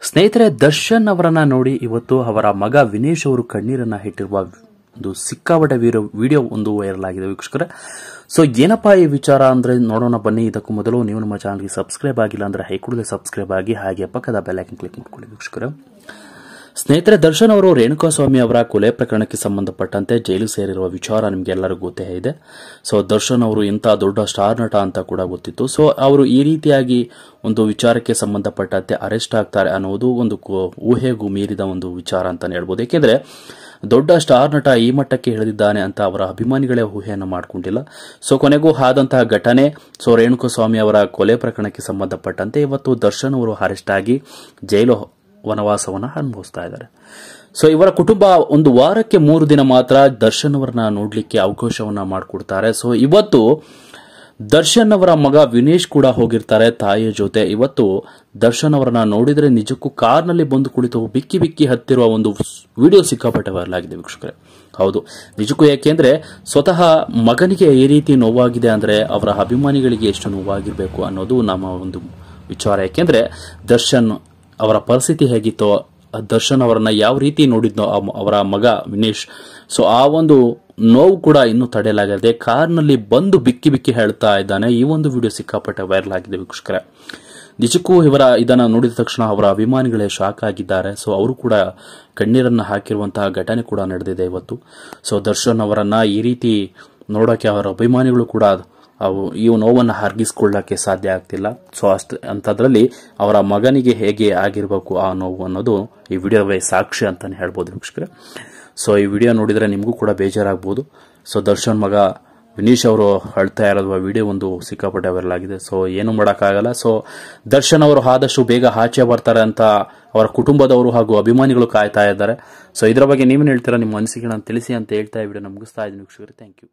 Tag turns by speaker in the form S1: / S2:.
S1: ಸ್ನೇಹಿತರೆ, ದರ್ಶನ್ ಅವರನ್ನ ನೋಡಿ ಇವತ್ತು ಅವರ ಮಗ ವಿನೇಶ್ ಅವರು ಕಣ್ಣೀರನ್ನ ಇಟ್ಟಿರುವ ಒಂದು ಸಿಕ್ಕಾಪಟ್ಟೆ ವಿಡಿಯೋ ಒಂದು ವೈರಲ್ ಆಗಿದೆ ವೀಕ್ಷಕರೇ. ಸೊ ಏನಪ್ಪಾ ಈ ವಿಚಾರ ಅಂದ್ರೆ ನೋಡೋಣ ಬನ್ನಿ. ಇದಕ್ಕೂ ಮೊದಲು ನೀವು ನಮ್ಮ ಚಾನಲ್ಗೆ ಸಬ್ಸ್ಕ್ರೈಬ್ ಆಗಿಲ್ಲ ಅಂದ್ರೆ ಕೂಡಲೇ ಸಬ್ಸ್ಕ್ರೈಬ್ ಆಗಿ, ಹಾಗೆ ಪಕ್ಕದ ಬೆಲ್ ಐಕಾನ್ ಕ್ಲಿಕ್ ಮಾಡ್ಕೊಳ್ಳಿ ವೀಕ್ಷಕರೇ. ಸ್ನೇಹಿತರೆ, ದರ್ಶನ್ ಅವರು ರೇಣುಕಾಸ್ವಾಮಿ ಅವರ ಕೊಲೆ ಪ್ರಕರಣಕ್ಕೆ ಸಂಬಂಧಪಟ್ಟಂತೆ ಜೈಲು ಸೇರಿರುವ ವಿಚಾರ ನಿಮಗೆಲ್ಲರಿಗೂ ಗೊತ್ತೇ ಇದೆ. ಸೊ ದರ್ಶನ್ ಅವರು ಇಂಥ ದೊಡ್ಡ ಸ್ಟಾರ್ ನಟ ಅಂತ ಕೂಡ ಗೊತ್ತಿತ್ತು. ಸೊ ಅವರು ಈ ರೀತಿಯಾಗಿ ಒಂದು ವಿಚಾರಕ್ಕೆ ಸಂಬಂಧಪಟ್ಟಂತೆ ಅರೆಸ್ಟ್ ಆಗ್ತಾರೆ ಅನ್ನೋದು ಒಂದು ಊಹೆಗೂ ಮೀರಿದ ಒಂದು ವಿಚಾರ ಅಂತಾನೆ ಹೇಳ್ಬೋದು. ಏಕೆಂದ್ರೆ ದೊಡ್ಡ ಸ್ಟಾರ್ ನಟ ಈ ಮಟ್ಟಕ್ಕೆ ಇಳಿದಿದ್ದಾನೆ ಅಂತ ಅವರ ಅಭಿಮಾನಿಗಳೇ ಊಹೆಯನ್ನು ಮಾಡಿಕೊಂಡಿಲ್ಲ. ಸೊ ಕೊನೆಗೂ ಆದಂತಹ ಘಟನೆ, ಸೊ ರೇಣುಕಾಸ್ವಾಮಿ ಅವರ ಕೊಲೆ ಪ್ರಕರಣಕ್ಕೆ ಸಂಬಂಧಪಟ್ಟಂತೆ ಇವತ್ತು ದರ್ಶನ್ ಅವರು ಅರೆಸ್ಟ್ ಆಗಿ ಜೈಲು ವನವಾಸವನ್ನ ಅನುಭವಿಸ್ತಾ ಇದ್ದಾರೆ. ಸೊ ಇವರ ಕುಟುಂಬ ಒಂದು ವಾರಕ್ಕೆ 3 ದಿನ ಮಾತ್ರ ದರ್ಶನ್ ಅವರನ್ನ ನೋಡ್ಲಿಕ್ಕೆ ಅವಕಾಶವನ್ನ ಮಾಡಿಕೊಡ್ತಾರೆ. ಸೊ ಇವತ್ತು ದರ್ಶನ್ ಅವರ ಮಗ ವಿನೇಶ್ ಕೂಡ ಹೋಗಿರ್ತಾರೆ ತಾಯಿಯ ಜೊತೆ. ಇವತ್ತು ದರ್ಶನ್ ಅವರನ್ನ ನೋಡಿದ್ರೆ ನಿಜಕ್ಕೂ ಕಾರ್ನಲ್ಲಿ ಬಂದು ಕುಳಿತು ಬಿಕ್ಕಿ ಬಿಕ್ಕಿ ಹತ್ತಿರುವ ಒಂದು ವಿಡಿಯೋ ಸಿಕ್ಕಾಪಟ್ಟೆ ವೈರಲ್ ಆಗಿದೆ ವೀಕ್ಷಕರೇ. ಹೌದು, ನಿಜಕ್ಕೂ. ಯಾಕೆಂದ್ರೆ ಸ್ವತಃ ಮಗನಿಗೆ ಈ ರೀತಿ ನೋವಾಗಿದೆ ಅಂದ್ರೆ ಅವರ ಅಭಿಮಾನಿಗಳಿಗೆ ಎಷ್ಟು ನೋವಾಗಿರ್ಬೇಕು ಅನ್ನೋದು ನಮ್ಮ ಒಂದು ವಿಚಾರ. ಯಾಕೆಂದ್ರೆ ದರ್ಶನ್ ಅವರ ಪರಿಸ್ಥಿತಿ ಹೇಗಿತ್ತೋ, ದರ್ಶನ್ ಅವರನ್ನ ಯಾವ ರೀತಿ ನೋಡಿದ್ನೋ ಅವರ ಮಗ ವಿನೇಶ್, ಸೊ ಆ ಒಂದು ನೋವು ಕೂಡ ಇನ್ನೂ ತಡೆಯಲಾಗದೆ ಕಾರ್ನಲ್ಲಿ ಬಂದು ಬಿಕ್ಕಿ ಬಿಕ್ಕಿ ಹೇಳ್ತಾ ಇದ್ದಾನೆ. ಈ ಒಂದು ವಿಡಿಯೋ ಸಿಕ್ಕಾಪಟ್ಟೆ ವೈರಲ್ ಆಗಿದೆ ವೀಕ್ಷಕರೇ. ನಿಜಕ್ಕೂ ಇದನ್ನ ನೋಡಿದ ತಕ್ಷಣ ಅವರ ಅಭಿಮಾನಿಗಳೇ ಶಾಕ್ ಆಗಿದ್ದಾರೆ. ಸೊ ಅವರು ಕೂಡ ಕಣ್ಣೀರನ್ನ ಹಾಕಿರುವಂತಹ ಘಟನೆ ಕೂಡ ನಡೆದಿದೆ ಇವತ್ತು. ಸೊ ದರ್ಶನ್ ಅವರನ್ನ ಈ ರೀತಿ ನೋಡೋಕೆ ಅವರ ಅಭಿಮಾನಿಗಳು ಕೂಡ ಈ ನೋವನ್ನು ಹರ್ಗಿಸ್ಕೊಳ್ಳಕ್ಕೆ ಸಾಧ್ಯ ಆಗ್ತಿಲ್ಲ. ಸೊ ಅಂತದ್ರಲ್ಲಿ ಅವರ ಮಗನಿಗೆ ಹೇಗೆ ಆಗಿರ್ಬೇಕು ಆ ನೋವು ಅನ್ನೋದು ಈ ವಿಡಿಯೋವೇ ಸಾಕ್ಷಿ ಅಂತಾನೆ ಹೇಳ್ಬೋದು ವೀಕ್ಷಕರೇ. ಸೊ ಈ ವಿಡಿಯೋ ನೋಡಿದ್ರೆ ನಿಮಗೂ ಕೂಡ ಬೇಜಾರಾಗಬಹುದು. ಸೊ ದರ್ಶನ್ ಮಗ ವಿನೀಶ್ ಅವರು ಅಳ್ತಾ ಇರೋದು ವಿಡಿಯೋ ಒಂದು ಸಿಕ್ಕಾಪಟ್ಟೆ ವೈರಲ್ ಆಗಿದೆ. ಸೊ ಏನು ಮಾಡೋಕ್ಕಾಗಲ್ಲ. ಸೊ ದರ್ಶನ್ ಅವರು ಆದಷ್ಟು ಬೇಗ ಆಚೆ ಬರ್ತಾರೆ ಅಂತ ಅವರ ಕುಟುಂಬದವರು ಹಾಗೂ ಅಭಿಮಾನಿಗಳು ಕಾಯ್ತಾ ಇದ್ದಾರೆ. ಸೊ ಇದರ ಬಗ್ಗೆ ನೀವೇನು ಹೇಳ್ತೀರಾ, ನಿಮ್ಮ ಅನಿಸಿಕೆಗಳನ್ನು ತಿಳಿಸಿ ಅಂತ ಹೇಳ್ತಾ ಈ ವಿಡಿಯೋನ ಮುಗಿಸ್ತಾ ಇದ್ದೀನಿ ವೀಕ್ಷಕರೇ. Thank you.